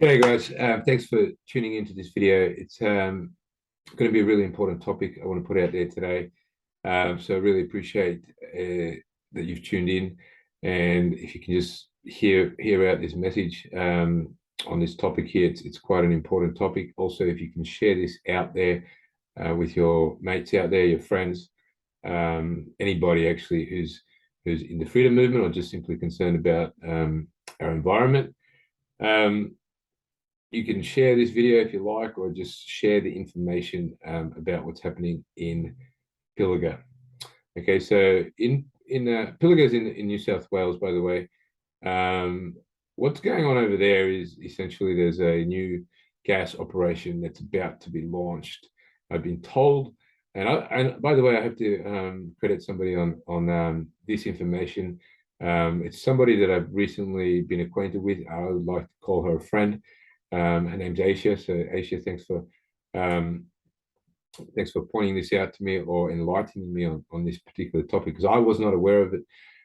G'day guys, thanks for tuning into this video. It's going to be a really important topic I want to put out there today. So I really appreciate that you've tuned in, and if you can just hear out this message on this topic here, it's quite an important topic. Also, if you can share this out there with your mates out there, your friends, anybody actually who's in the freedom movement or just simply concerned about our environment. You can share this video if you like, or just share the information about what's happening in Pilliga. Okay, so in Pilliga is in New South Wales, by the way. What's going on over there is essentially there's a new gas operation that's about to be launched. I've been told, and by the way, I have to credit somebody on this information. It's somebody that I've recently been acquainted with. I would like to call her a friend. Her name's Aisha. So Aisha, thanks for pointing this out to me or enlightening me on this particular topic, because I was not aware of it,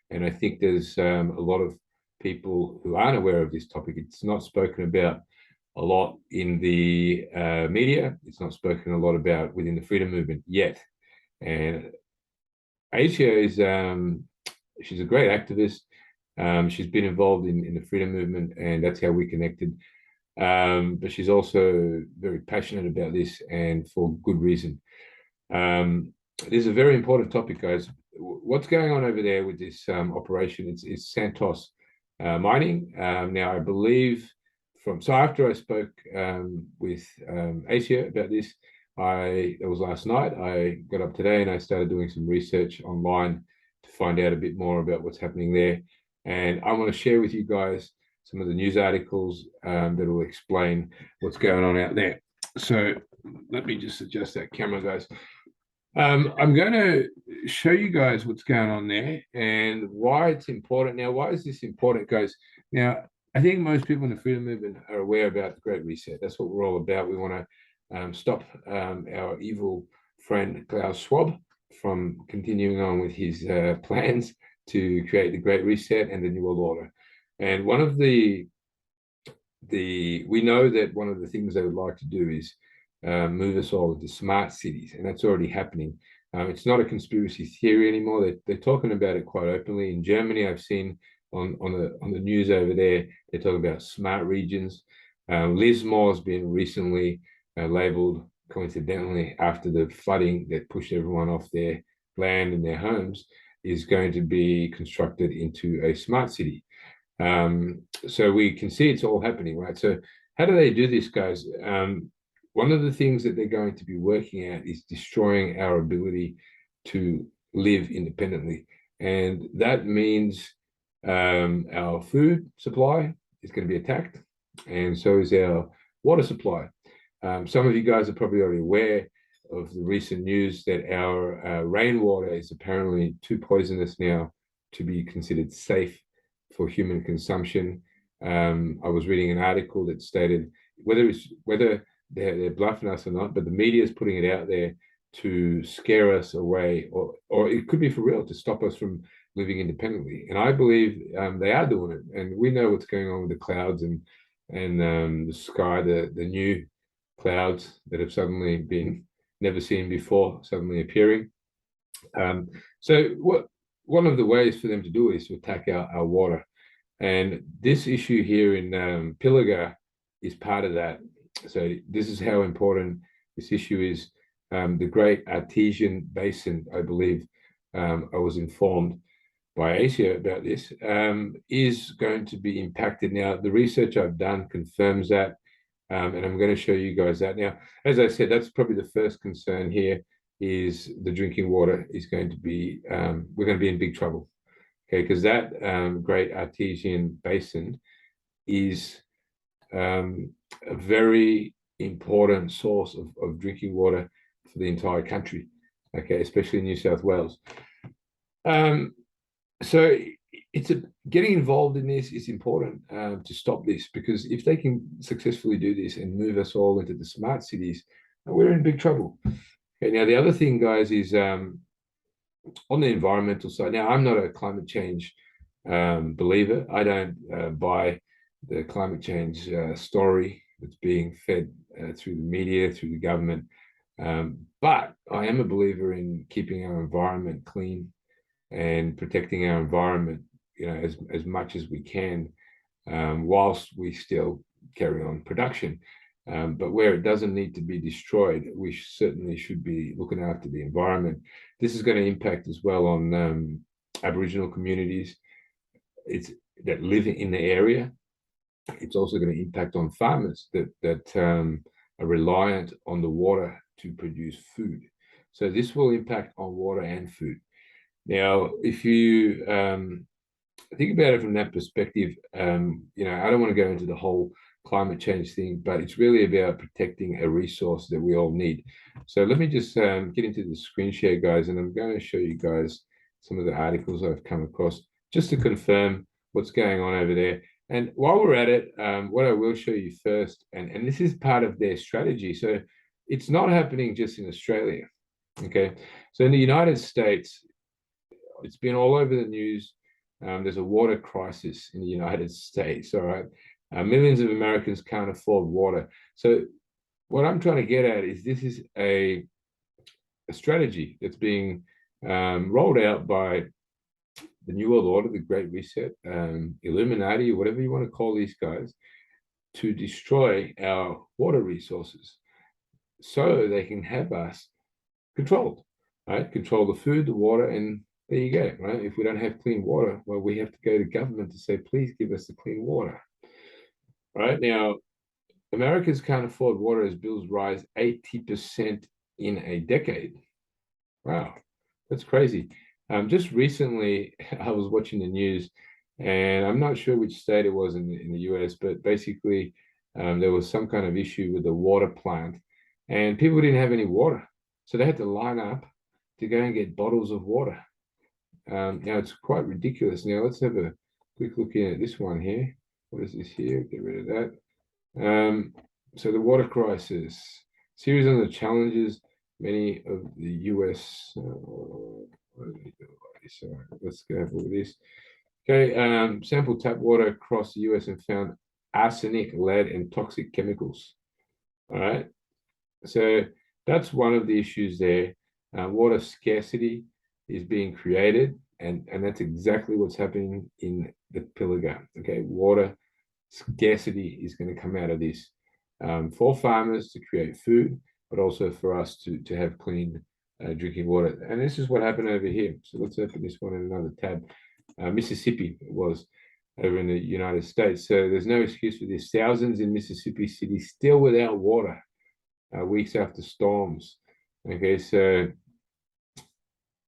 and I think there's a lot of people who aren't aware of this topic. It's not spoken about a lot in the media. It's not spoken a lot about within the freedom movement yet. And Aisha is she's a great activist. She's been involved in the freedom movement, and that's how we connected. But she's also very passionate about this, and for good reason. This is a very important topic, guys. What's going on over there with this operation? It's Santos mining. Now, I believe so after I spoke with Asia about this, it was last night. I got up today and I started doing some research online to find out a bit more about what's happening there. And I want to share with you guys some of the news articles that will explain what's going on out there. So let me just adjust that camera, guys. I'm going to show you guys what's going on there and why it's important. Now, why is this important, guys? Now, I think most people in the freedom movement are aware about the Great Reset. That's what we're all about. We want to stop our evil friend Klaus Schwab from continuing on with his plans to create the Great Reset and the New World Order. And one of we know that one of the things they would like to do is move us all into smart cities, and that's already happening. It's not a conspiracy theory anymore. They're talking about it quite openly. In Germany, I've seen on the news over there, they're talking about smart regions. Lismore has been recently labelled, coincidentally, after the flooding that pushed everyone off their land and their homes, is going to be constructed into a smart city. So we can see it's all happening, right? So how do they do this, guys? One of the things that they're going to be working at is destroying our ability to live independently. And that means our food supply is going to be attacked, and so is our water supply. Some of you guys are probably already aware of the recent news that our rainwater is apparently too poisonous now to be considered safe for human consumption. I was reading an article that stated whether they're bluffing us or not, but the media is putting it out there to scare us away, or it could be for real, to stop us from living independently. And I believe they are doing it. And we know what's going on with the clouds and the sky, the new clouds that have suddenly been never seen before, suddenly appearing. So one of the ways for them to do it is to attack our water. And this issue here in Pilliga is part of that. So this is how important this issue is. The Great Artesian Basin, I believe, I was informed by Asia about this, is going to be impacted. Now, the research I've done confirms that, and I'm going to show you guys that. Now, as I said, that's probably the first concern here, is the drinking water is going to be, we're going to be in big trouble. Okay, because that Great Artesian Basin is a very important source of drinking water for the entire country, okay, especially in New South Wales. So getting involved in this is important to stop this, because if they can successfully do this and move us all into the smart cities, we're in big trouble. Okay, now the other thing, guys, is on the environmental side. Now, I'm not a climate change believer. I don't buy the climate change story that's being fed through the media, through the government. But I am a believer in keeping our environment clean and protecting our environment, as much as we can, whilst we still carry on production. But where it doesn't need to be destroyed, we certainly should be looking after the environment. This is going to impact as well on Aboriginal communities that live in the area. It's also going to impact on farmers that are reliant on the water to produce food. So this will impact on water and food. Now, if you think about it from that perspective, I don't want to go into the whole climate change thing, but it's really about protecting a resource that we all need. So let me just get into the screen share, guys, and I'm going to show you guys some of the articles I've come across just to confirm what's going on over there. And while we're at it, what I will show you first, and this is part of their strategy. So it's not happening just in Australia. Okay. So in the United States, it's been all over the news. There's a water crisis in the United States. All right. Millions of Americans can't afford water. So what I'm trying to get at is this is a strategy that's being rolled out by the New World Order, the Great Reset, Illuminati, or whatever you want to call these guys, to destroy our water resources so they can have us controlled, right? Control the food, the water, and there you go, right? If we don't have clean water, well, we have to go to government to say, please give us the clean water. Right now, Americans can't afford water as bills rise 80% in a decade. Wow, that's crazy. Just recently, I was watching the news, and I'm not sure which state it was in the US, but basically, there was some kind of issue with the water plant, and people didn't have any water. So they had to line up to go and get bottles of water. Now, it's quite ridiculous. Now, let's have a quick look in at this one here. What is this here? Get rid of that. So the water crisis, series of the challenges many of the US. So let's go have a look at this. Okay, sampled tap water across the US and found arsenic, lead, and toxic chemicals. All right, so that's one of the issues there. Water scarcity is being created, and that's exactly what's happening in the Pilliga. Okay, water scarcity is going to come out of this for farmers to create food, but also for us to have clean drinking water. And this is what happened over here. So let's open this one in another tab. Mississippi was over in the United States. So there's no excuse for this. Thousands in Mississippi City still without water weeks after storms. Okay, so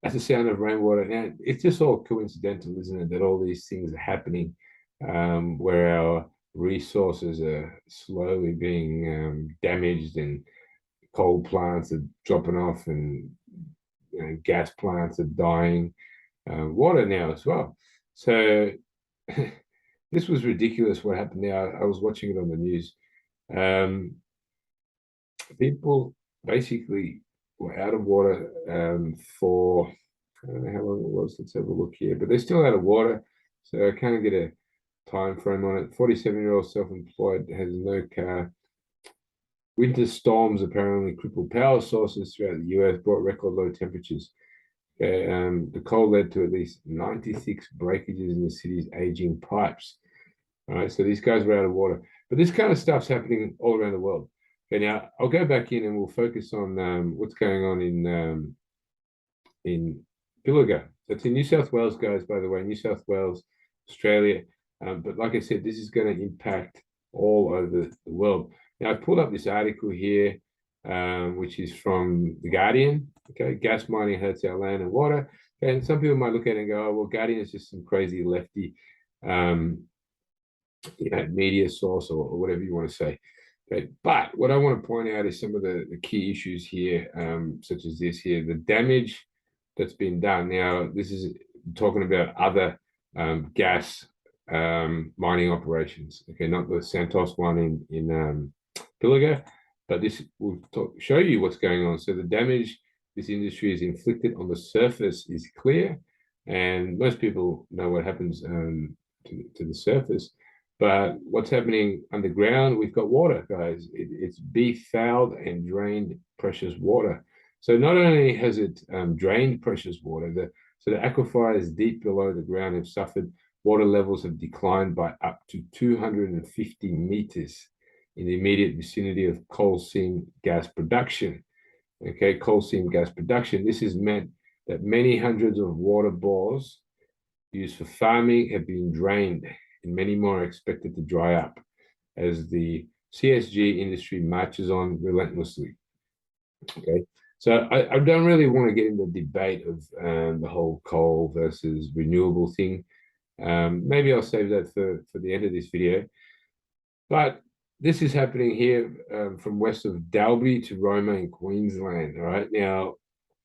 that's the sound of rainwater. Now, it's just all coincidental, isn't it, that all these things are happening where our resources are slowly being damaged, and coal plants are dropping off, and gas plants are dying. Water now as well. So this was ridiculous what happened there. I was watching it on the news. People basically were out of water for, I don't know how long it was. Let's have a look here. But they're still out of water. So I can't get a time frame on it. 47-year-old self-employed, has no car. Winter storms apparently crippled power sources throughout the US, brought record low temperatures. Okay, the cold led to at least 96 breakages in the city's aging pipes. All right, so these guys were out of water. But this kind of stuff's happening all around the world. Okay, now I'll go back in and we'll focus on what's going on in Pilliga. That's in New South Wales, guys, by the way, New South Wales, Australia. But like I said, this is going to impact all over the world. Now, I've pulled up this article here, which is from The Guardian. Okay, gas mining hurts our land and water. Okay, and some people might look at it and go, oh, well, Guardian is just some crazy lefty media source or whatever you want to say. Okay, but what I want to point out is some of the key issues here, such as this here, the damage that's been done. Now, this is talking about other gas mining operations. Okay, not the Santos one in Pilliga, but this will show you what's going on. So the damage this industry is inflicted on the surface is clear, and most people know what happens to the surface. But what's happening underground? We've got water, guys. It's befouled and drained precious water. So not only has it drained precious water, so the aquifers deep below the ground have suffered. Water levels have declined by up to 250 meters in the immediate vicinity of coal seam gas production. Okay, coal seam gas production. This has meant that many hundreds of water bores used for farming have been drained, and many more are expected to dry up as the CSG industry marches on relentlessly. Okay, so I don't really want to get into the debate of the whole coal versus renewable thing. Maybe I'll save that for the end of this video. But this is happening here from west of Dalby to Roma in Queensland. All right, now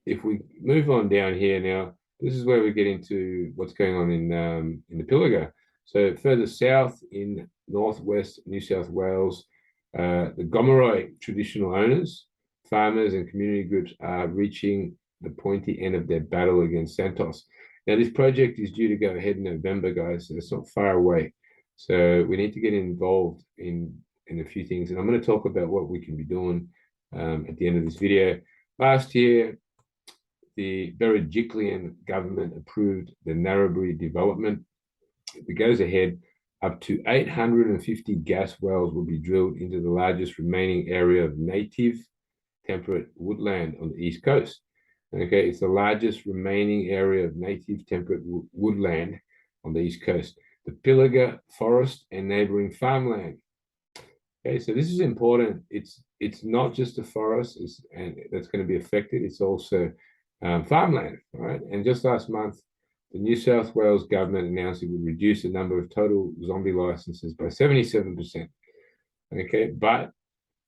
if we move on down here now, this is where we get into what's going on in the Pilliga. So further south in northwest New South Wales, the Gomeroi traditional owners, farmers, and community groups are reaching the pointy end of their battle against Santos. Now, this project is due to go ahead in November, guys, so it's not far away. So we need to get involved in a few things, and I'm going to talk about what we can be doing at the end of this video. Last year, the Berejiklian government approved the Narrabri development. If it goes ahead, up to 850 gas wells will be drilled into the largest remaining area of native temperate woodland on the east coast. Okay, it's the largest remaining area of native temperate woodland on the east coast, the Pilliga forest and neighboring farmland. Okay, so this is important. It's not just the forest and that's going to be affected. It's also farmland, right? And just last month, the New South Wales government announced it would reduce the number of total zombie licenses by 77%. Okay, but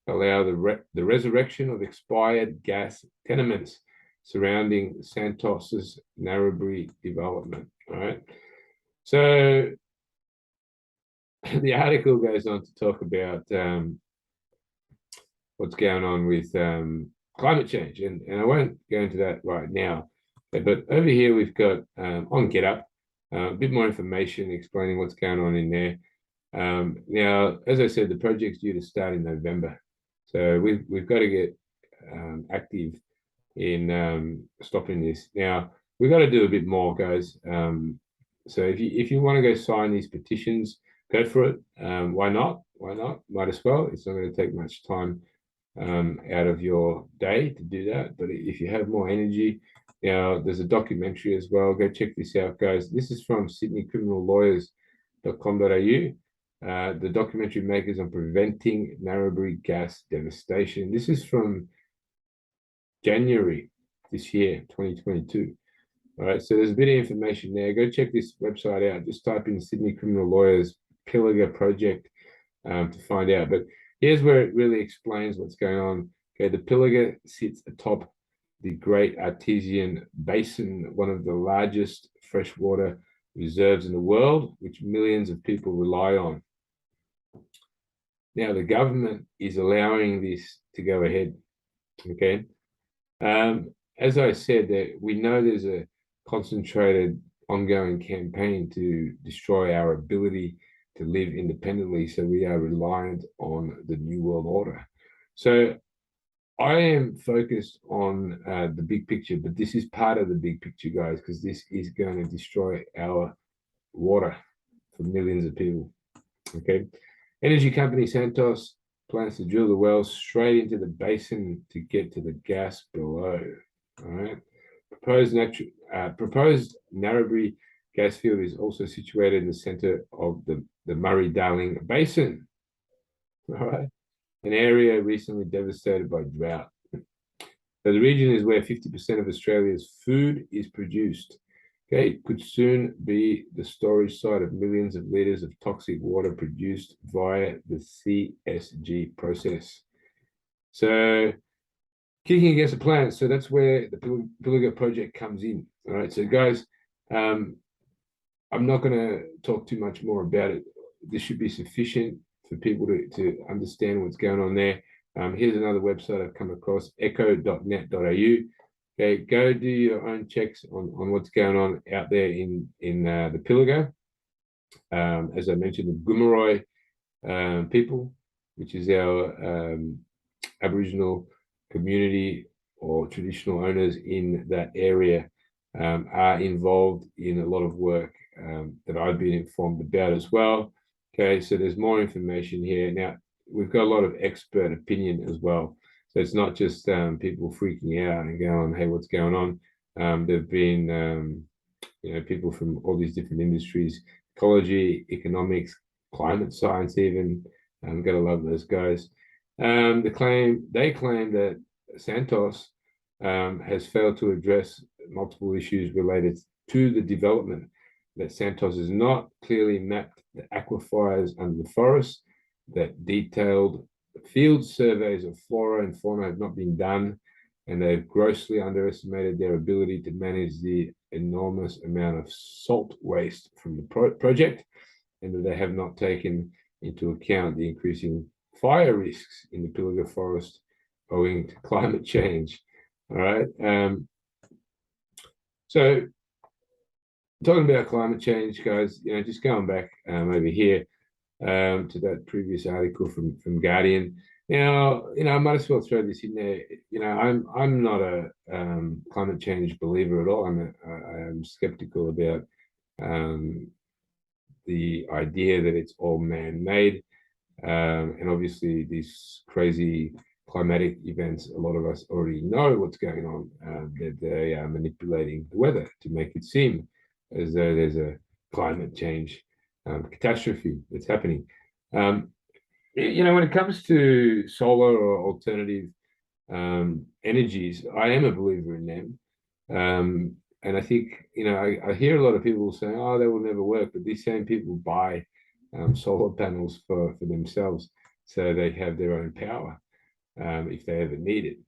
allow the resurrection of expired gas tenements surrounding Santos's Narrabri development. All right, so the article goes on to talk about what's going on with climate change, and I won't go into that right now. But over here we've got on GetUp a bit more information explaining what's going on in there. Now, as I said, the project's due to start in November, so we've got to get active in stopping this. Now, we've got to do a bit more, guys. So if you want to go sign these petitions, go for it. Why not? Why not? Might as well. It's not going to take much time out of your day to do that. But if you have more energy, now there's a documentary as well. Go check this out, guys. This is from sydneycriminallawyers.com.au. The documentary makers on preventing Narrabri gas devastation. This is from January this year, 2022. All right, so there's a bit of information there. Go check this website out. Just type in Sydney Criminal Lawyers Pilliga Project to find out. But here's where it really explains what's going on. Okay, the Pilliga sits atop the Great Artesian Basin, one of the largest freshwater reserves in the world, which millions of people rely on. Now, the government is allowing this to go ahead. Okay. As I said, that we know there's a concentrated ongoing campaign to destroy our ability to live independently, so we are reliant on the New World Order. So I am focused on the big picture, but this is part of the big picture, guys, because this is going to destroy our water for millions of people. Okay, energy company Santos plans to drill the wells straight into the basin to get to the gas below. All right. Proposed Narrabri gas field is also situated in the center of the Murray-Darling Basin. All right. An area recently devastated by drought. So the region is where 50% of Australia's food is produced. Okay, it could soon be the storage site of millions of liters of toxic water produced via the CSG process. So, kicking against the planet. So that's where the Pilliga project comes in. All right, so guys, I'm not going to talk too much more about it. This should be sufficient for people to understand what's going on there. Here's another website I've come across, echo.net.au. Okay, go do your own checks on what's going on out there in the Pilliga. As I mentioned, the Gumaroi people, which is our Aboriginal community or traditional owners in that area, are involved in a lot of work that I've been informed about as well. Okay, so there's more information here. Now, we've got a lot of expert opinion as well. So it's not just people freaking out and going, hey, what's going on? There've been people from all these different industries, ecology, economics, climate science, even. Gotta love those guys. They claim that Santos has failed to address multiple issues related to the development. That Santos has not clearly mapped the aquifers under the forest. That detailed field surveys of flora and fauna have not been done, and they've grossly underestimated their ability to manage the enormous amount of salt waste from the project, and that they have not taken into account the increasing fire risks in the Pilliga forest owing to climate change. All right. So talking about climate change, guys, just going back over here to that previous article from Guardian. Now, I might as well throw this in there. I'm not a climate change believer at all. I'm skeptical about the idea that it's all man-made, and obviously these crazy climatic events. A lot of us already know what's going on. That they are manipulating the weather to make it seem as though there's a climate change catastrophe that's happening. When it comes to solar or alternative energies, I am a believer in them. And I think, I hear a lot of people saying, oh, they will never work, but these same people buy solar panels for themselves so they have their own power if they ever need it.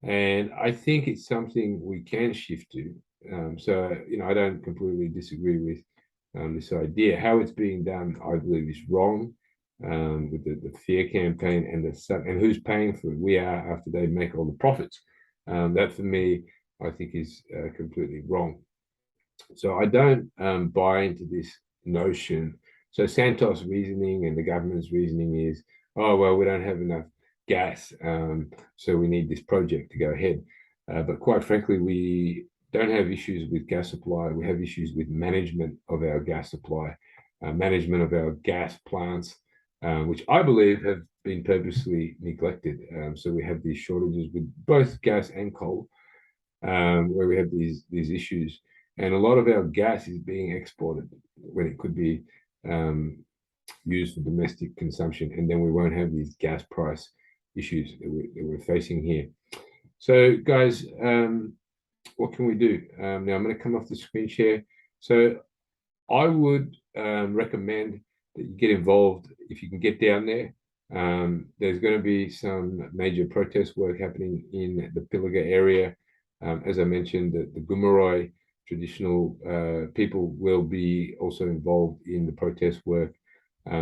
And I think it's something we can shift to. So, I don't completely disagree with this idea. How it's being done, I believe, is wrong, with the fear campaign and who's paying for it. We are, after they make all the profits. That for me, I think is completely wrong. So I don't buy into this notion. So Santos' reasoning and the government's reasoning is, oh, well, we don't have enough gas, so we need this project to go ahead. But quite frankly, we don't have issues with gas supply. We have issues with management of our gas supply, management of our gas plants, which I believe have been purposely neglected. So we have these shortages with both gas and coal, where we have these issues. And a lot of our gas is being exported when it could be used for domestic consumption. And then we won't have these gas price issues that we're facing here. So, guys, what can we do? Now, I'm going to come off the screen share. So I would recommend that you get involved if you can get down there. There's going to be some major protest work happening in the Pilliga area. As I mentioned, the Gumaroi traditional people will be also involved in the protest work.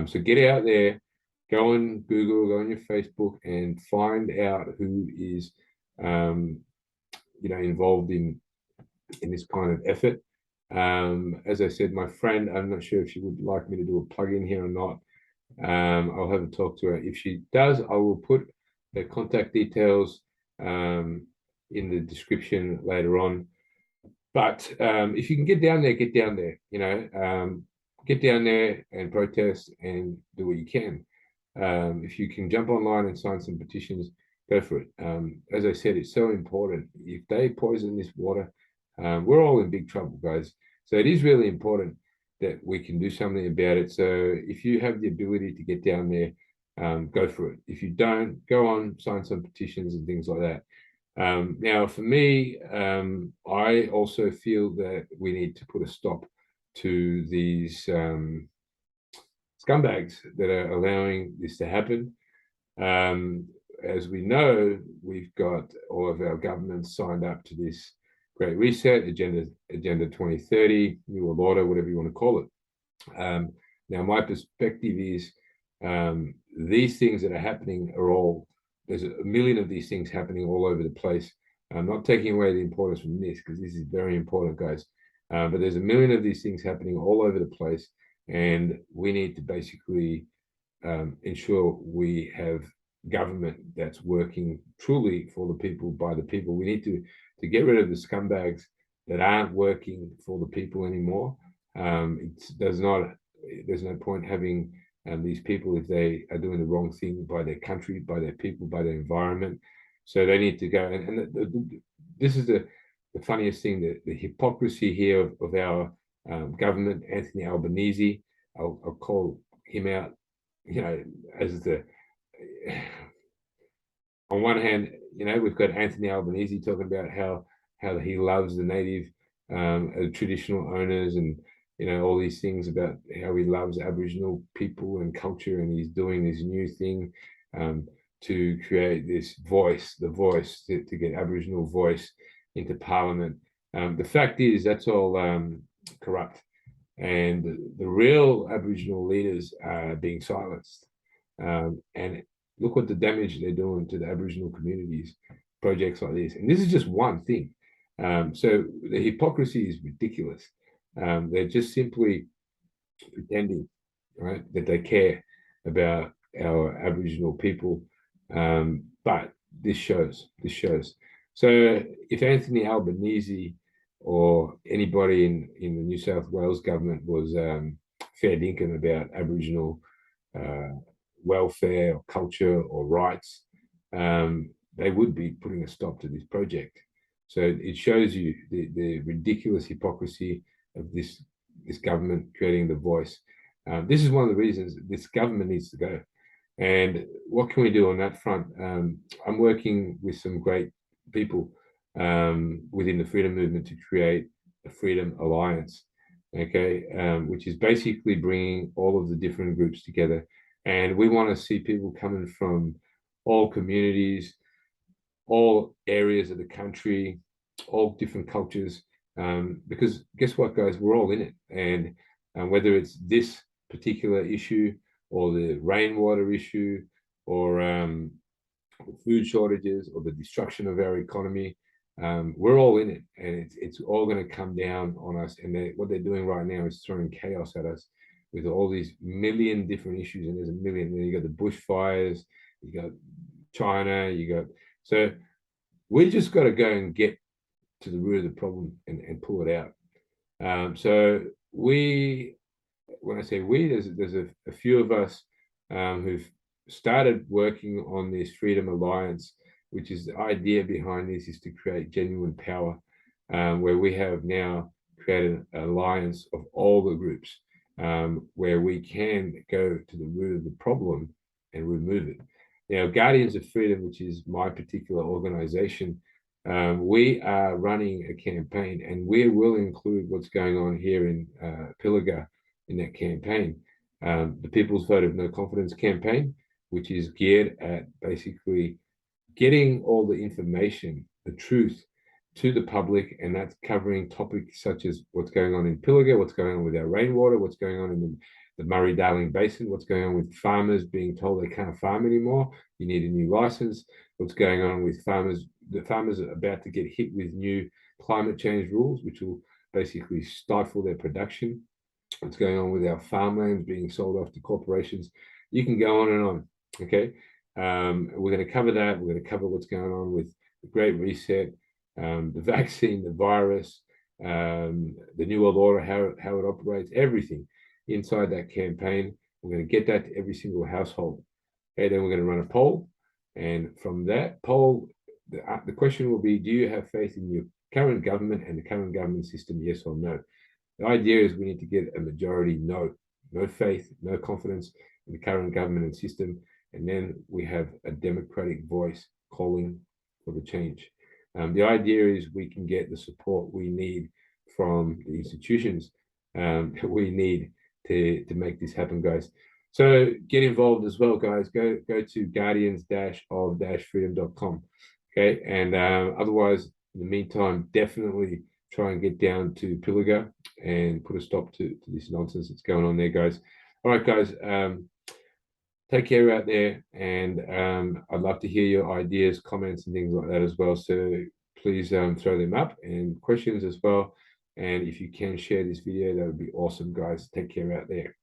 So get out there, go on Google, go on your Facebook, and find out who is, involved in this kind of effort. As I said, my friend, I'm not sure if she would like me to do a plug-in here or not. I'll have a talk to her. If she does, I will put her contact details in the description later on. But if you can get down there, get down there. Get down there and protest and do what you can. If you can jump online and sign some petitions, go for it. As I said, it's so important. If they poison this water, we're all in big trouble, guys. So it is really important that we can do something about it. So if you have the ability to get down there, go for it. If you don't, go on, sign some petitions and things like that. Now, for me, I also feel that we need to put a stop to these scumbags that are allowing this to happen. As we know, we've got all of our governments signed up to this Great Reset, Agenda 2030, New World Order, whatever you want to call it. Now, my perspective is these things that are happening are all, there's a million of these things happening all over the place. I'm not taking away the importance from this because this is very important, guys. But there's a million of these things happening all over the place. and we need to basically ensure we have government that's working truly for the people, by the people. We need to get rid of the scumbags that aren't working for the people anymore. It does not. There's no point having these people if they are doing the wrong thing by their country, by their people, by their environment. So they need to go. This is the funniest thing, the hypocrisy here of our government. Anthony Albanese, I'll call him out, as the on one hand, we've got Anthony Albanese talking about how he loves the native traditional owners, and all these things about how he loves Aboriginal people and culture, and he's doing this new thing to create this voice, the voice to get Aboriginal voice into Parliament. The fact is that's all corrupt, and the real Aboriginal leaders are being silenced. And look what the damage they're doing to the Aboriginal communities, projects like this. And this is just one thing. So the hypocrisy is ridiculous. They're just simply pretending, right, that they care about our Aboriginal people. But this shows. So if Anthony Albanese or anybody in the New South Wales government was fair dinkum about Aboriginal welfare or culture or rights, they would be putting a stop to this project. So it shows you the ridiculous hypocrisy of this government creating the voice. This is one of the reasons this government needs to go. And what can we do on that front? I'm working with some great people within the freedom movement to create a Freedom Alliance, okay, which is basically bringing all of the different groups together. And we want to see people coming from all communities, all areas of the country, all different cultures, because guess what, guys, we're all in it. And whether it's this particular issue or the rainwater issue or food shortages or the destruction of our economy, we're all in it, and it's all going to come down on us. And what they're doing right now is throwing chaos at us with all these million different issues, and there's a million. Then you got the bushfires, you got China, so we just got to go and get to the root of the problem and pull it out. So when I say we, there's a few of us who've started working on this Freedom Alliance, which is the idea behind this is to create genuine power, where we have now created an alliance of all the groups, where we can go to the root of the problem and remove it. Now, Guardians of Freedom, which is my particular organization, we are running a campaign, and we will include what's going on here in Pilliga in that campaign. The People's Vote of No Confidence campaign, which is geared at basically getting all the information, the truth, to the public, and that's covering topics such as what's going on in Pilliga, what's going on with our rainwater, what's going on in the Murray-Darling Basin, what's going on with farmers being told they can't farm anymore, you need a new license, what's going on with farmers, the farmers are about to get hit with new climate change rules, which will basically stifle their production, what's going on with our farmlands being sold off to corporations. You can go on and on, okay? We're going to cover that. We're going to cover what's going on with the Great Reset, the vaccine, the virus, the New World Order, how it operates, everything inside that campaign. We're going to get that to every single household. Okay, then we're going to run a poll. And from that poll, the question will be, do you have faith in your current government and the current government system, yes or no? The idea is we need to get a majority no faith, no confidence in the current government and system. And then we have a democratic voice calling for the change. The idea is we can get the support we need from the institutions that we need to make this happen, guys. So get involved as well, guys. Go to guardians-of-freedom.com. Okay, and otherwise, in the meantime, definitely try and get down to Pilliga and put a stop to this nonsense that's going on there, guys. All right, guys. Take care out there, and I'd love to hear your ideas, comments, and things like that as well. So please throw them up, and questions as well. And if you can share this video, that would be awesome, guys. Take care out there.